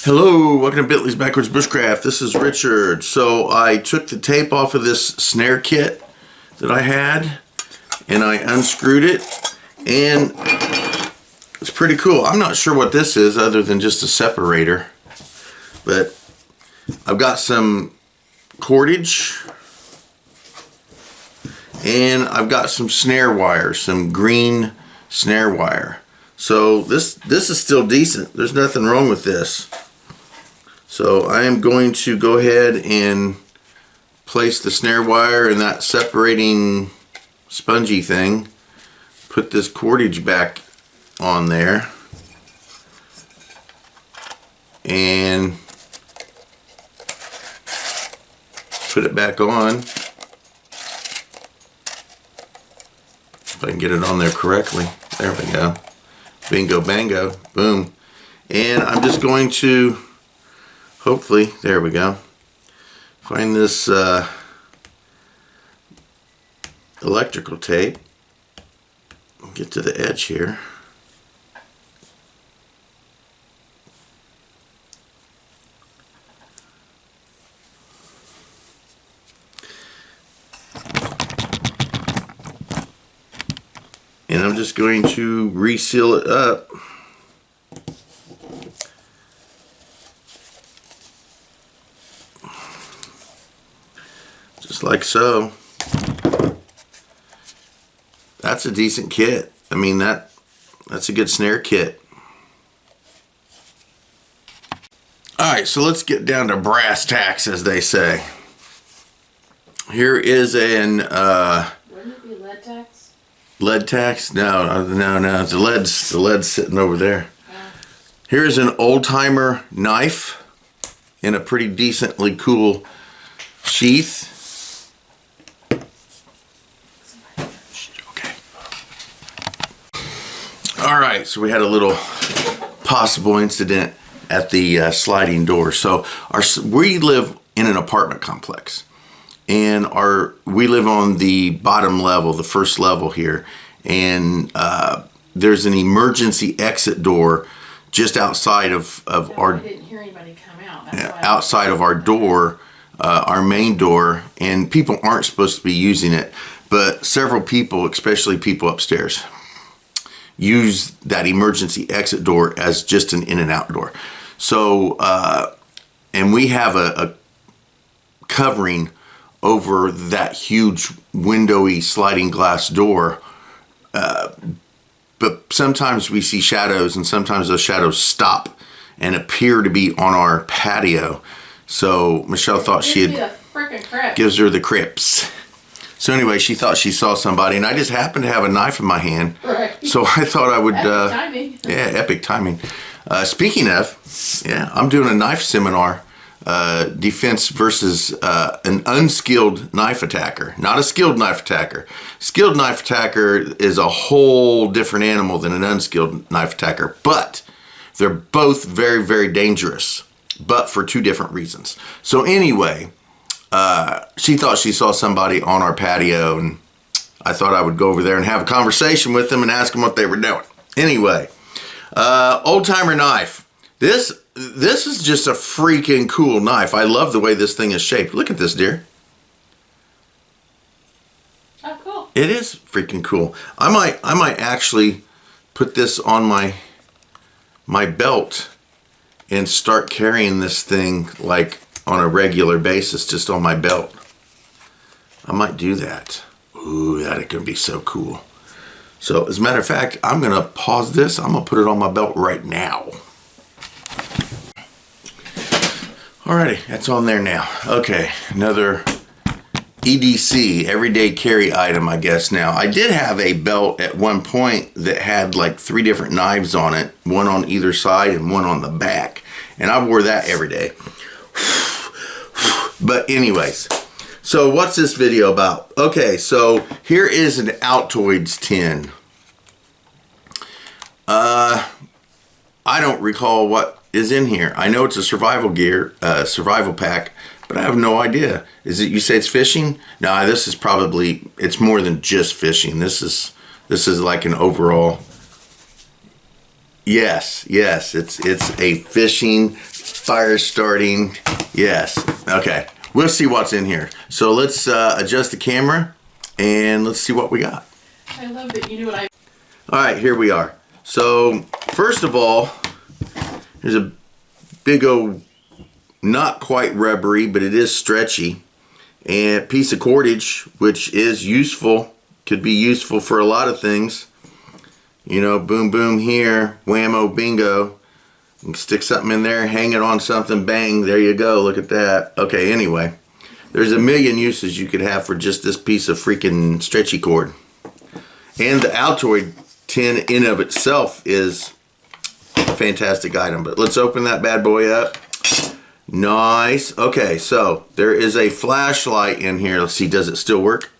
Hello, welcome to Bentley's Backwoods Bushcraft. This is Richard. So I took the tape off of this snare kit that I had and I unscrewed it, and it's pretty cool. I'm not sure what this is other than just a separator, but I've got some cordage and I've got some snare wire, some green snare wire. So this is still decent. There's nothing wrong with this. So I am going to go ahead and place the snare wire in that separating spongy thing. Put this cordage back on there. And put it back on. If I can get it on there correctly. There we go. Bingo bango. Boom. And I'm just going to hopefully, there we go, find this electrical tape, get to the edge here, and I'm just going to reseal it up. Just like so. That's a decent kit. I mean, that's a good snare kit. Alright, so let's get down to brass tacks, as they say. Here is an wouldn't it be lead tacks? Lead tacks? No. The lead's sitting over there. Yeah. Here's an old-timer knife in a pretty decently cool sheath. Alright, so we had a little possible incident at the sliding door. So we live in an apartment complex, and we live on the bottom level, the first level here, and there's an emergency exit door just outside of our. I didn't hear anybody come out. Outside of our door, our main door, and people aren't supposed to be using it, but several people, especially people upstairs, use that emergency exit door as just an in and out door. So, and we have a covering over that huge windowy sliding glass door. But sometimes we see shadows, and sometimes those shadows stop and appear to be on our patio. So Michelle thought gives her the crips. So anyway, she thought she saw somebody, and I just happened to have a knife in my hand. Right. So I thought I would... Epic timing. Yeah, epic timing. Speaking of, I'm doing a knife seminar, defense versus an unskilled knife attacker, not a skilled knife attacker. Skilled knife attacker is a whole different animal than an unskilled knife attacker, but they're both very, very dangerous, but for two different reasons. So anyway... she thought she saw somebody on our patio, and I thought I would go over there and have a conversation with them and ask them what they were doing. Anyway, old-timer knife. This is just a freaking cool knife. I love the way this thing is shaped. Look at this, dear. Oh, cool. It is freaking cool. I might actually put this on my belt and start carrying this thing like on a regular basis, just on my belt. I might do that. Ooh, that could be so cool. So as a matter of fact, I'm gonna pause this. I'm gonna put it on my belt right now. Alrighty, that's on there now. Okay, another EDC, everyday carry item, I guess now. I did have a belt at one point that had like 3 different knives on it, one on either side and one on the back. And I wore that every day. But anyways, so what's this video about? Okay, so here is an Altoids tin. I don't recall what is in here. I know it's a survival gear, survival pack, but I have no idea. Is it, you say it's fishing? No, this is probably, it's more than just fishing. This is like an overall. Yes, it's a fishing Fire starting. Yes. Okay. We'll see what's in here. So let's adjust the camera and let's see what we got. I love it. You know what I... All right, here we are. So first of all, there's a big old, not quite rubbery, but it is stretchy, and piece of cordage, which is useful, could be useful for a lot of things. You know, boom, boom here, whammo, bingo. You can stick something in there, hang it on something, bang, there you go, look at that. Okay, anyway, there's a million uses you could have for just this piece of freaking stretchy cord. And the Altoid tin in of itself is a fantastic item. But let's open that bad boy up. Nice. Okay, so there is a flashlight in here. Let's see, does it still work?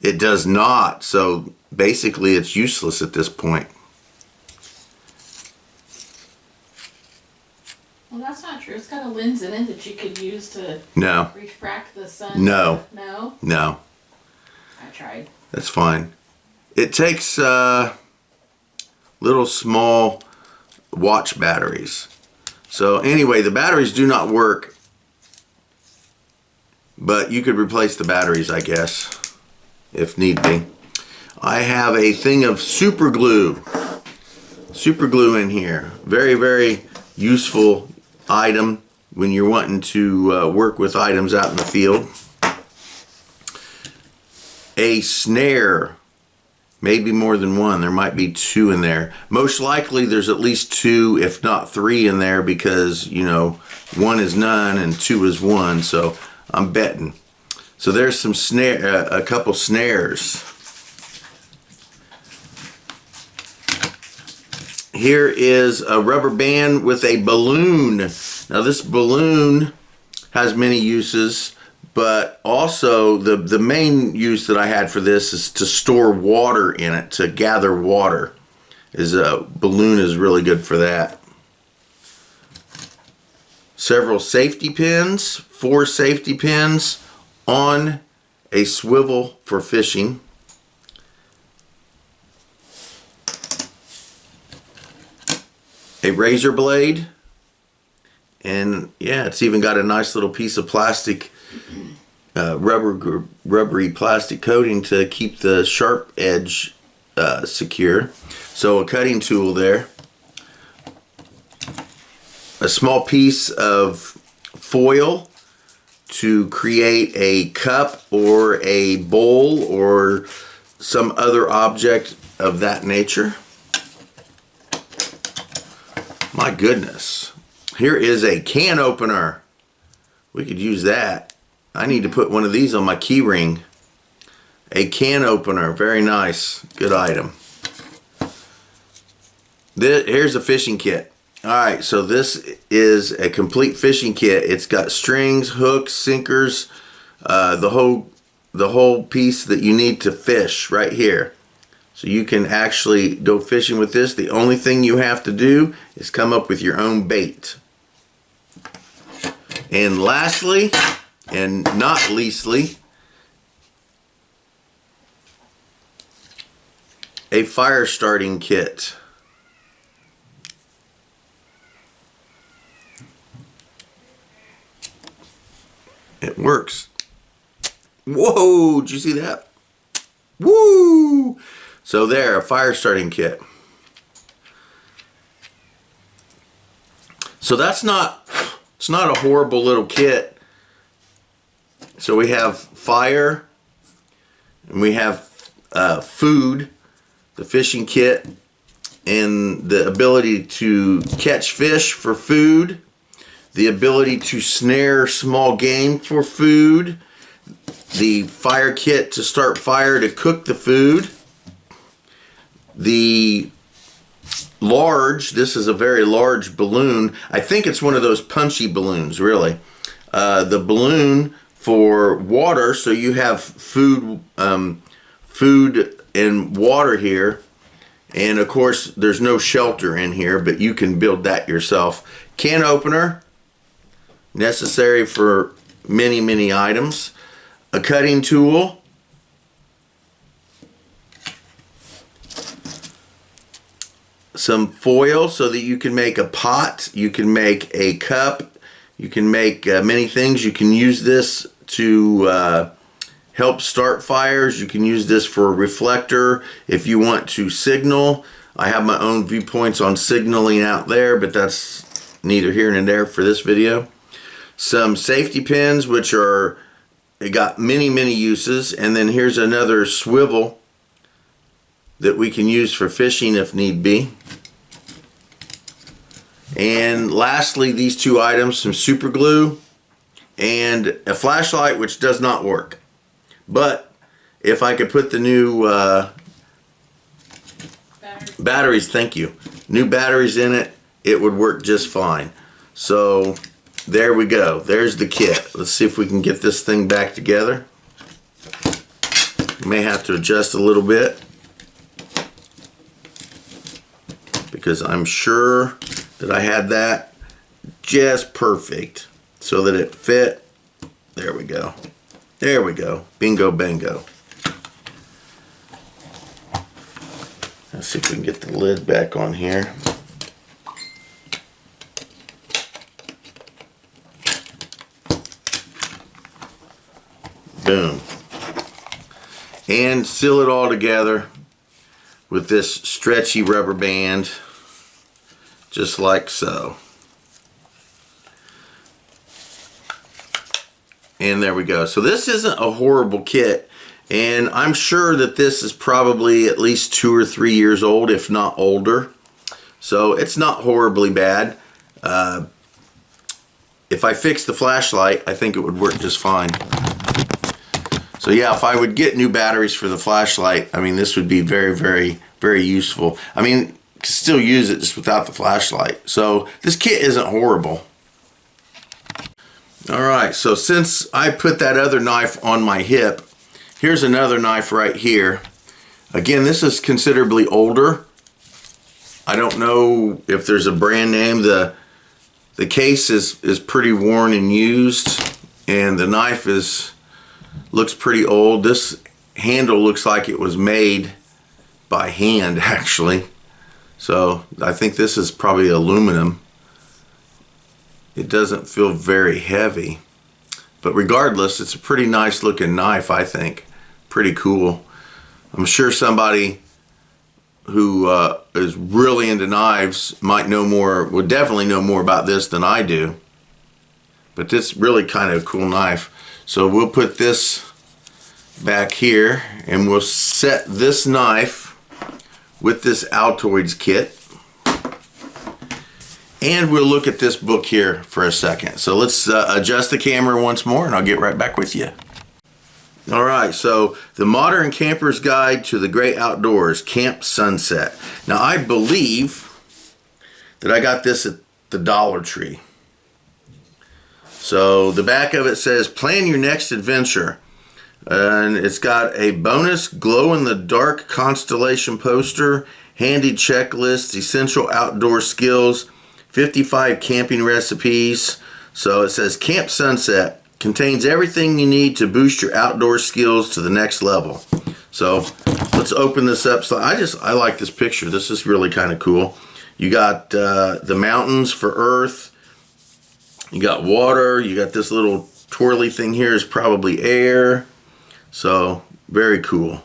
It does not. So basically it's useless at this point. Well, that's not true. It's got a lens in it that you could use to No. refract the sun. No. No? No. I tried. That's fine. It takes little small watch batteries. So anyway, the batteries do not work, but you could replace the batteries, I guess, if need be. I have a thing of super glue. Super glue in here. Very, very useful item when you're wanting to work with items out in the field. A snare. Maybe more than one. There might be two in there. Most likely there's at least two, if not three in there, because, you know, one is none and two is one, so I'm betting. So there's some snare, a couple snares. Here is a rubber band with a balloon. Now this balloon has many uses, but also the main use that I had for this is to store water in it, to gather water. A balloon is really good for that. Several safety pins, 4 safety pins on a swivel for fishing. A razor blade, and yeah, it's even got a nice little piece of plastic, rubbery plastic coating to keep the sharp edge secure. So a cutting tool there. A small piece of foil to create a cup or a bowl or some other object of that nature. My goodness. Here is a can opener. We could use that. I need to put one of these on my key ring. A can opener. Very nice. Good item. Here's a fishing kit. Alright, so this is a complete fishing kit. It's got strings, hooks, sinkers, the whole piece that you need to fish right here. So you can actually go fishing with this. The only thing you have to do is come up with your own bait. And lastly, and not leastly, a fire starting kit. It works. Whoa, did you see that? Woo! So there, a fire starting kit. So it's not a horrible little kit. So we have fire, and we have food, the fishing kit, and the ability to catch fish for food, the ability to snare small game for food, the fire kit to start fire to cook the food, the large, this is a very large balloon. I think it's one of those punchy balloons, really. The balloon for water, so you have food and water here. And of course, there's no shelter in here, but you can build that yourself. Can opener, necessary for many, many items. A cutting tool. some foil so that you can make a pot, you can make a cup, you can make many things. You can use this to help start fires. You can use this for a reflector if you want to signal. I have my own viewpoints on signaling out there, but that's neither here nor there for this video. Some safety pins, which are, they got many uses. And then here's another swivel that we can use for fishing if need be. And lastly, these two items, some super glue and a flashlight, which does not work. But if I could put the new batteries, thank you, new batteries in it, it would work just fine. So there we go. There's the kit. Let's see if we can get this thing back together. May have to adjust a little bit because I'm sure that I had that just perfect so that it fit. There we go. There we go. Bingo bango. Let's see if we can get the lid back on here. Boom. And seal it all together with this stretchy rubber band, just like so. And there we go. So this isn't a horrible kit, and I'm sure that this is probably at least 2 or 3 years old, if not older. So it's not horribly bad. If I fix the flashlight, I think it would work just fine. So yeah, if I would get new batteries for the flashlight, I mean, this would be very useful. I mean, you can still use it just without the flashlight. So this kit isn't horrible. Alright, so since I put that other knife on my hip, here's another knife right here. Again, this is considerably older. I don't know if there's a brand name. The case is pretty worn and used, and the knife looks pretty old. This handle looks like it was made by hand, actually. So I think this is probably aluminum. It doesn't feel very heavy, but regardless, it's a pretty nice looking knife, I think. Pretty cool. I'm sure somebody who is really into knives might know more, would definitely know more about this than I do. But this really kind of a cool knife. So we'll put this back here, and we'll set this knife with this Altoids kit. And we'll look at this book here for a second. So let's adjust the camera once more, and I'll get right back with you. All right, so the Modern Camper's Guide to the Great Outdoors, Camp Sunset. Now, I believe that I got this at the Dollar Tree. So the back of it says, plan your next adventure. And it's got a bonus glow-in-the-dark constellation poster, handy checklist, essential outdoor skills, 55 camping recipes. So it says Camp Sunset contains everything you need to boost your outdoor skills to the next level. So let's open this up. So I like this picture. This is really kind of cool. You got the mountains for earth. You got water. You got this little twirly thing here is probably air. So very cool.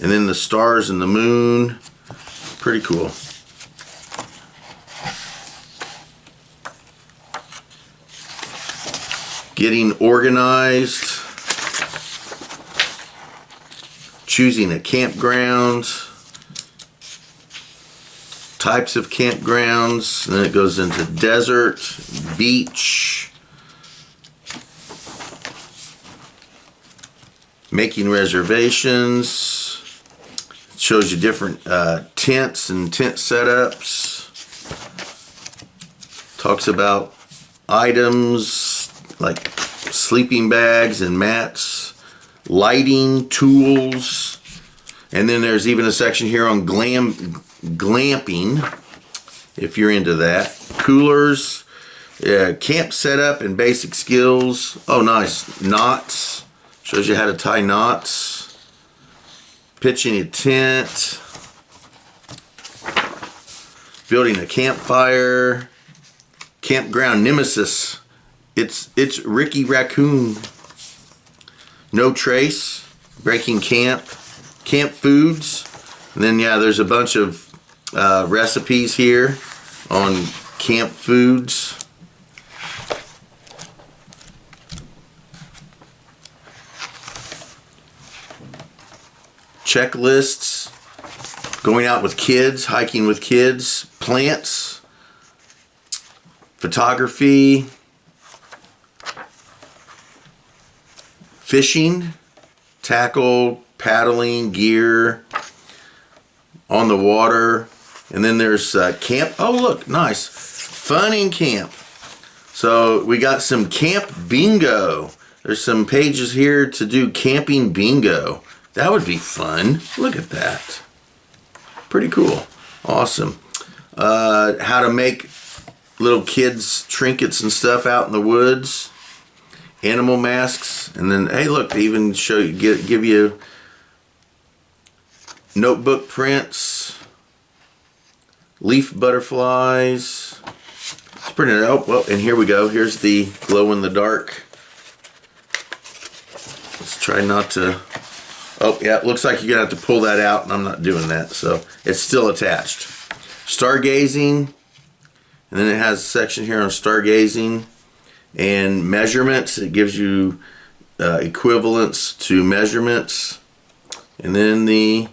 And then the stars and the moon. Pretty cool. Getting organized, choosing a campground, types of campgrounds, and then it goes into desert, beach, making reservations, it shows you different tents and tent setups, talks about items like sleeping bags and mats, lighting, tools, and then there's even a section here on glamping, if you're into that. Coolers, camp setup and basic skills. Oh, nice. Knots, shows you how to tie knots. Pitching a tent. building a campfire, campground nemesis. It's Ricky Raccoon. No trace, breaking camp, camp foods. And then yeah, there's a bunch of recipes here on camp foods. Checklists, going out with kids, hiking with kids, plants, photography, fishing, tackle, paddling, gear, on the water. And then there's camp. Oh, look, nice. Fun in camp. So we got some camp bingo. There's some pages here to do camping bingo. That would be fun. Look at that. Pretty cool. Awesome. How to make little kids trinkets and stuff out in the woods. Animal masks. And then, hey, look, they even show you, give you notebook prints. Leaf butterflies. It's pretty neat. Oh, well, and here we go. Here's the glow in the dark. Let's try not to. Oh, yeah, it looks like you're going to have to pull that out, and I'm not doing that, so it's still attached. Stargazing, and then it has a section here on stargazing and measurements. It gives you equivalents to measurements, and then the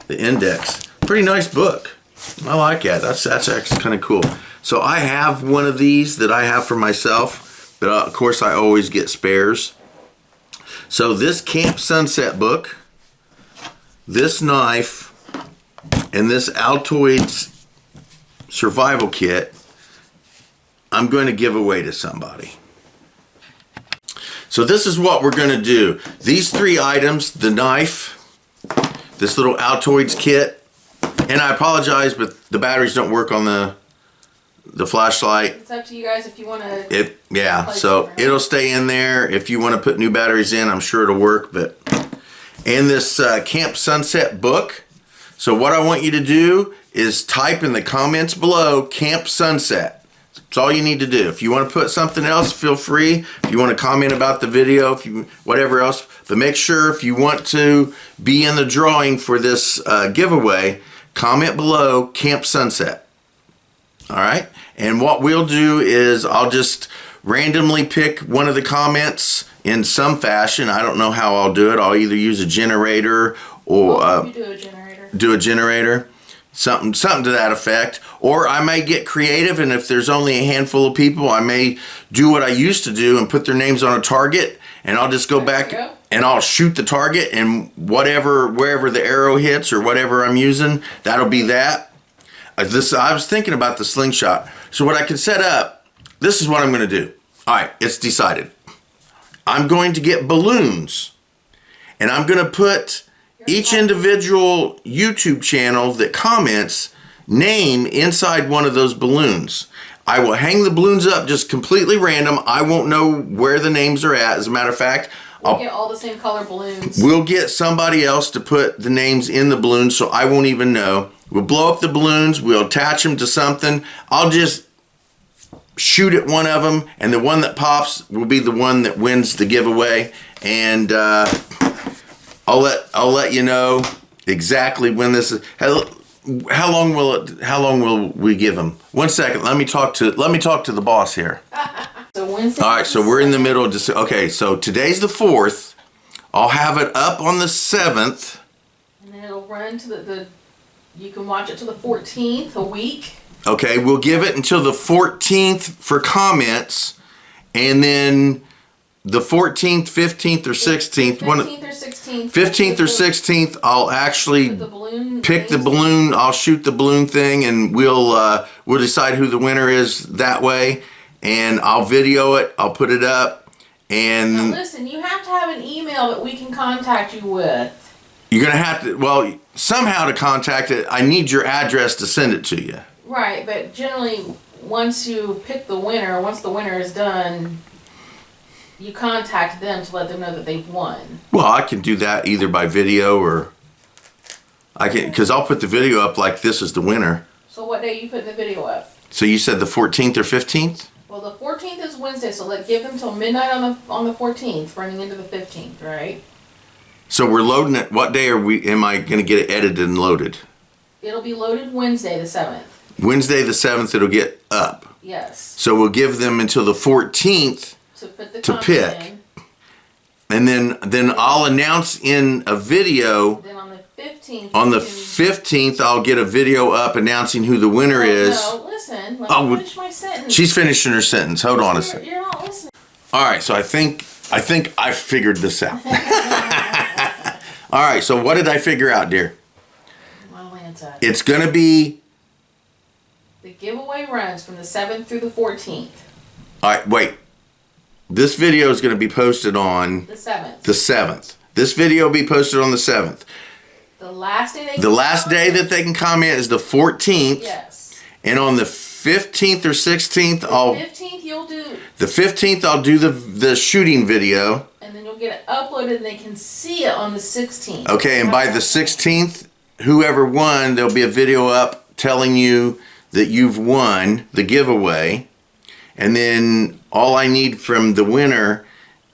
index. Pretty nice book. I like that. That's actually kind of cool. So I have one of these that I have for myself, but of course I always get spares. So this Camp Sunset book, this knife, and this Altoids survival kit, I'm going to give away to somebody. So this is what we're going to do. These three items, the knife, this little Altoids kit, and I apologize, but the batteries don't work on the flashlight. It's up to you guys if you want to. Yeah, so it'll stay in there. If you want to put new batteries in, I'm sure it'll work. But and this Camp Sunset book. So what I want you to do is type in the comments below Camp Sunset. That's all you need to do. If you want to put something else, feel free. If you want to comment about the video, if you whatever else, but make sure if you want to be in the drawing for this giveaway, comment below Camp Sunset. All right, and what we'll do is I'll just randomly pick one of the comments in some fashion. I don't know how I'll do it. I'll either use a generator or you do a generator. Do a generator, something to that effect. Or I may get creative, and if there's only a handful of people, I may do what I used to do and put their names on a target, and I'll just go back and I'll shoot the target, and wherever the arrow hits or whatever I'm using, that'll be that. I was thinking about the slingshot. So what I can set up, this is what I'm going to do. All right, it's decided. I'm going to get balloons, and I'm going to put each individual YouTube channel that comments name inside one of those balloons. I will hang the balloons up just completely random. I won't know where the names are at. As a matter of fact, We'll get all the same color balloons. We'll get somebody else to put the names in the balloons so I won't even know. We'll blow up the balloons. We'll attach them to something. I'll just shoot at one of them, and the one that pops will be the one that wins the giveaway. And I'll let you know exactly when this is. How long will we give them? 1 second. Let me talk to the boss here. So Wednesday. All right, so we're in the middle of December. Okay, so today's the 4th. I'll have it up on the 7th. And then it'll run to you can watch it to the 14th, a week. Okay, we'll give it until the 14th for comments, and then the 14th, 15th, or 16th. 15th or 16th. 15th or 16th, I'll actually pick the balloon. I'll shoot the balloon thing, and we'll decide who the winner is that way. And I'll video it. I'll put it up. And now listen, you have to have an email that we can contact you with. You're gonna have to. Well, somehow to contact it, I need your address to send it to you. Right, but generally, once you pick the winner, once the winner is done, you contact them to let them know that they've won. Well, I can do that either by video or I can, because I'll put the video up like this is the winner. So what day you putting the video up? So you said the 14th or 15th? Well, the 14th is Wednesday, so give them till midnight on the 14th, running into the 15th, right? So we're loading it. What day am I going to get it edited and loaded? It'll be loaded Wednesday the 7th. Wednesday the 7th it'll get up. Yes. So we'll give them until the 14th To put the to content pick. in. And then I'll announce in a video. Then on the 15th. On the you can- 15th, I'll get a video up announcing who the winner is. No, listen. Let Oh, me finish my sentence. She's finishing her sentence. Hold on a second. You're not listening. All right, so I think I figured this out. All right, so what did I figure out, dear? Atlanta. It's gonna be. The giveaway runs from the 7th through the 14th. All right, wait. This video is gonna be posted on The 7th. the 7th. This video will be posted on the 7th. The last day they The last day that they can comment is the 14th. Yes. And on the 15th or 16th, The I'll 15th you'll do, the 15th I'll do the shooting video. and then you'll get it uploaded and they can see it on the 16th. Okay, and by the 16th, whoever won, there'll be a video up telling you that you've won the giveaway. And then all I need from the winner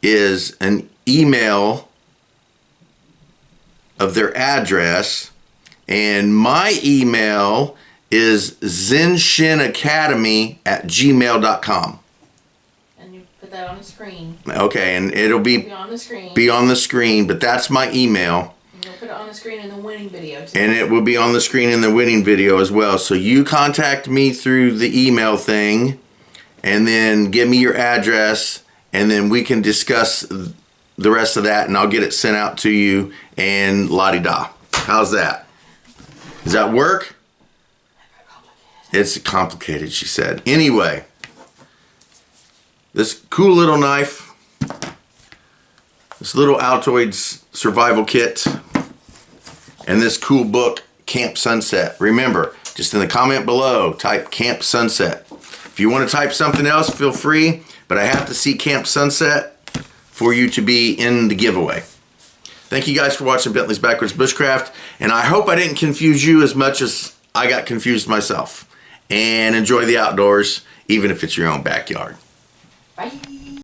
is an email of their address. And my email is zenshinacademy@gmail.com. And you put that on the screen. Okay, and it'll It'll be be on the screen. on the screen, but that's my email. And you'll put it on the screen in the winning video too. And it will be on the screen in the winning video as well. So you contact me through the email thing, and then give me your address, and then we can discuss the rest of that, and I'll get it sent out to you, and la-di-da. How's that? Does that work? It's complicated, she said. Anyway, this cool little knife, this little Altoids survival kit, and this cool book, Camp Sunset. Remember, just in the comment below, type Camp Sunset. If you want to type something else, feel free, but I have to see Camp Sunset for you to be in the giveaway. Thank you guys for watching Bentley's Backwoods Bushcraft, and I hope I didn't confuse you as much as I got confused myself. And enjoy the outdoors, even if it's your own backyard. Bye.